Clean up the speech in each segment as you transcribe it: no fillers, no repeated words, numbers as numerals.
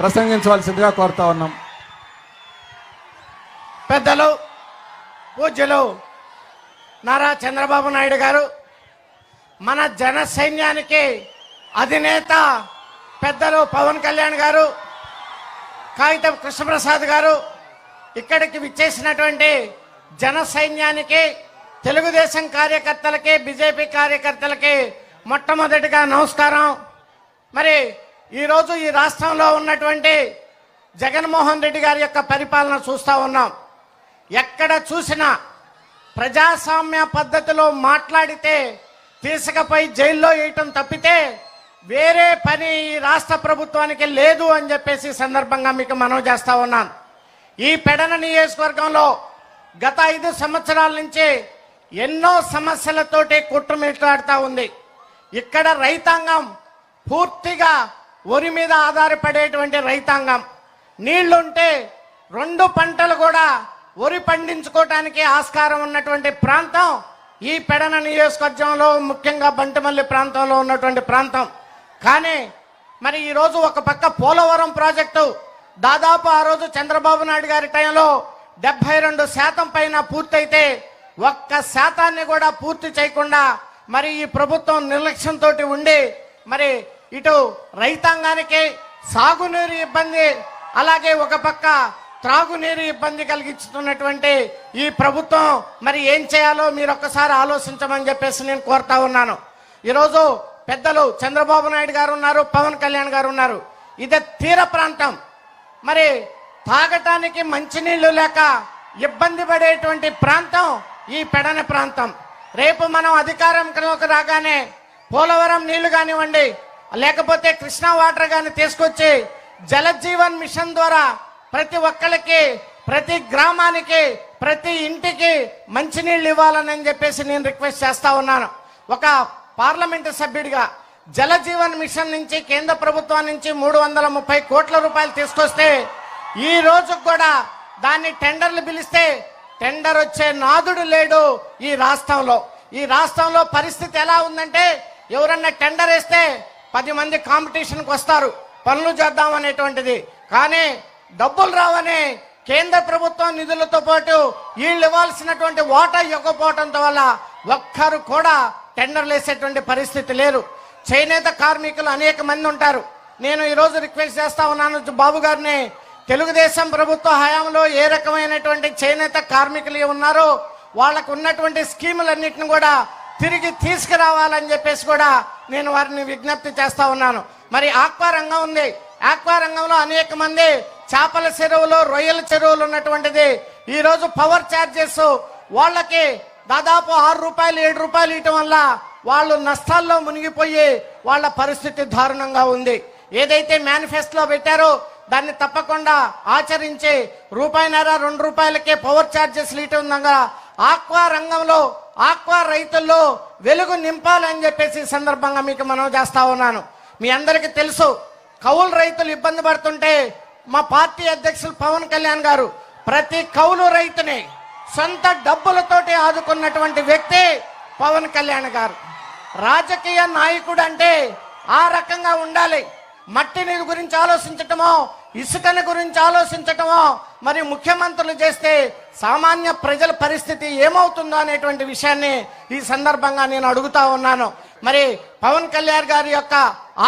ప్రసంగించవలసిందిగా కోరుతా ఉన్నాం. పెద్దలు పూజ్యులు నారా చంద్రబాబు నాయుడు గారు, మన జన సైన్యానికి అధినేత పెద్దలు పవన్ కళ్యాణ్ గారు, కాగితం కృష్ణప్రసాద్ గారు, ఇక్కడికి విచ్చేసినటువంటి జన సైన్యానికి, తెలుగుదేశం కార్యకర్తలకి, బీజేపీ కార్యకర్తలకి మొట్టమొదటిగా నమస్కారం. మరి ఈరోజు ఈ రాష్ట్రంలో ఉన్నటువంటి జగన్మోహన్ రెడ్డి గారి యొక్క పరిపాలన చూస్తూ ఉన్నాం. ఎక్కడ చూసినా ప్రజాస్వామ్య పద్ధతిలో మాట్లాడితే తీసుకుపోయి జైల్లో వేయటం తప్పితే వేరే పని ఈ రాష్ట్ర ప్రభుత్వానికి లేదు అని చెప్పేసి సందర్భంగా మీకు మనవి చేస్తా ఉన్నాను. ఈ పెడన నియోజకవర్గంలో గత 5 సంవత్సరాల నుంచి ఎన్నో సమస్యలతోటి కొట్టుమిట్టాడుతూ ఉంది. ఇక్కడ రైతాంగం పూర్తిగా వరి మీద ఆధారపడేటువంటి రైతాంగం. నీళ్లుంటే 2 పంటలు కూడా వరి పండించుకోవటానికి ఆస్కారం ఉన్నటువంటి ప్రాంతం ఈ పెడన నియోజకవర్గంలో, ముఖ్యంగా బంటిమల్లి ప్రాంతంలో ఉన్నటువంటి ప్రాంతం. కానీ మరి ఈరోజు ఒక పక్క పోలవరం ప్రాజెక్టు దాదాపు ఆ రోజు చంద్రబాబు నాయుడు గారి టైంలో 72% పైన పూర్తయితే 1% కూడా పూర్తి చేయకుండా మరి ఈ ప్రభుత్వం నిర్లక్ష్యంతో ఉండి మరి ఇటు రైతాంగానికి సాగునీరు ఇబ్బంది, అలాగే ఒక పక్క త్రాగునీరు ఇబ్బంది కలిగిస్తున్నటువంటి ఈ ప్రభుత్వం మరి ఏం చేయాలో మీరు ఒక్కసారి ఆలోచించమని చెప్పేసి నేను కోరుతా ఉన్నాను. ఈరోజు పెద్దలు చంద్రబాబు నాయుడు గారు ఉన్నారు, పవన్ కళ్యాణ్ గారు ఉన్నారు. ఇదే తీర ప్రాంతం. మరి తాగటానికి మంచినీళ్లు లేక ఇబ్బంది పడేటువంటి ప్రాంతం ఈ పెడన ప్రాంతం. రేపు మనం అధికారంలోకి రాగానే పోలవరం నీళ్లు కానివ్వండి, లేకపోతే కృష్ణా వాటర్ కానీ తీసుకొచ్చి జలజీవన్ మిషన్ ద్వారా ప్రతి ఒక్కరికి, ప్రతి గ్రామానికి, ప్రతి ఇంటికి మంచినీళ్ళు ఇవ్వాలని చెప్పేసి నేను రిక్వెస్ట్ చేస్తా ఉన్నాను. ఒక పార్లమెంటు సభ్యుడిగా జలజీవన్ మిషన్ నుంచి కేంద్ర ప్రభుత్వం నుంచి 330 కోట్ల రూపాయలు తీసుకొస్తే ఈ రోజు కూడా దాన్ని టెండర్లు పిలిస్తే టెండర్ వచ్చే నాదుడు లేడు ఈ రాష్ట్రంలో. ఈ రాష్ట్రంలో పరిస్థితి ఎలా ఉందంటే ఎవరన్నా టెండర్ వేస్తే 10 మంది కాంపిటీషన్కి వస్తారు పనులు చేద్దాం అనేటువంటిది. కానీ డబ్బులు రావని కేంద్ర ప్రభుత్వం నిధులతో పాటు వీళ్ళు ఇవ్వాల్సినటువంటి వాటా ఇవ్వకపోవడంతో వల్ల ఒక్కరు కూడా టెండర్లు వేసేటువంటి పరిస్థితి లేరు. చేనేత కార్మికులు అనేక మంది ఉంటారు. నేను ఈరోజు రిక్వెస్ట్ చేస్తా ఉన్నాను బాబు గారిని, తెలుగుదేశం ప్రభుత్వ హయాంలో ఏ రకమైనటువంటి చేనేత కార్మికులు ఉన్నారో వాళ్ళకు ఉన్నటువంటి స్కీములన్నింటిని కూడా తిరిగి తీసుకురావాలని చెప్పేసి కూడా నేను వారిని విజ్ఞప్తి చేస్తా ఉన్నాను. మరి ఆక్వా రంగం ఉంది. ఆక్వా రంగంలో అనేక మంది చేపల చెరువులు, రొయ్యల చెరువులు ఉన్నటువంటిది. ఈరోజు పవర్ ఛార్జెస్ వాళ్ళకి దాదాపు 6 రూపాయలు 7 రూపాయలు ఇవ్వటం వల్ల వాళ్ళు నష్టాల్లో మునిగిపోయి వాళ్ళ పరిస్థితి దారుణంగా ఉంది. ఏదైతే మేనిఫెస్టోలో పెట్టారో దాన్ని తప్పకుండా ఆచరించి ₹1.5 ₹2 పవర్ ఛార్జెస్ ఇవ్వటంగా ఆక్వా రంగంలో, ఆక్వా రైతుల్లో వెలుగు నింపాలని చెప్పేసి సందర్భంగా మీకు మనవి చేస్తా ఉన్నాను. మీ అందరికీ తెలుసు, కౌలు రైతులు ఇబ్బంది పడుతుంటే మా పార్టీ అధ్యక్షులు పవన్ కళ్యాణ్ గారు ప్రతి కౌలు రైతుని సొంత డబ్బులతోటి ఆదుకున్నటువంటి వ్యక్తి పవన్ కళ్యాణ్ గారు. రాజకీయ నాయకుడు అంటే ఆ రకంగా ఉండాలి. మట్టిని గురించి ఆలోచించటమో, ఇసుకని గురించి ఆలోచించటమో మరి ముఖ్యమంత్రులు చేస్తే సామాన్య ప్రజల పరిస్థితి ఏమవుతుందో అనేటువంటి విషయాన్ని ఈ సందర్భంగా నేను అడుగుతా ఉన్నాను. మరి పవన్ కళ్యాణ్ గారి యొక్క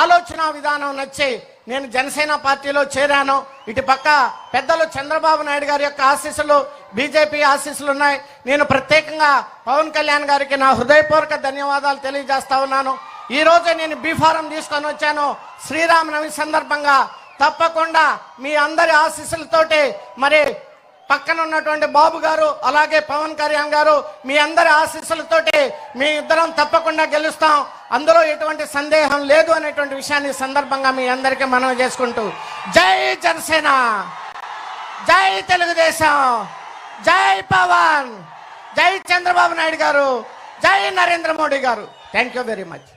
ఆలోచన విధానం నచ్చి నేను జనసేన పార్టీలో చేరాను. ఇటు పక్క పెద్దలు చంద్రబాబు నాయుడు గారి యొక్క ఆశీస్సులు, బీజేపీ ఆశీస్సులు ఉన్నాయి. నేను ప్రత్యేకంగా పవన్ కళ్యాణ్ గారికి నా హృదయపూర్వక ధన్యవాదాలు తెలియజేస్తా ఉన్నాను. ఈ రోజు నేను బీ ఫారం తీసుకొని వచ్చాను. శ్రీరామనవమి సందర్భంగా తప్పకుండా మీ అందరి ఆశీస్సులతోటి మరి పక్కన ఉన్నటువంటి బాబు గారు అలాగే పవన్ కళ్యాణ్ గారు మీ అందరి ఆశీస్సులతోటి మీ ఇద్దరం తప్పకుండా గెలుస్తాం, అందులో ఎటువంటి సందేహం లేదు అనేటువంటి విషయాన్ని సందర్భంగా మీ అందరికీ మనవి చేసుకుంటూ జై జనసేన, జై తెలుగుదేశం, జై పవన్, జై చంద్రబాబు నాయుడు గారు, జై నరేంద్ర మోడీ గారు. Thank you very much.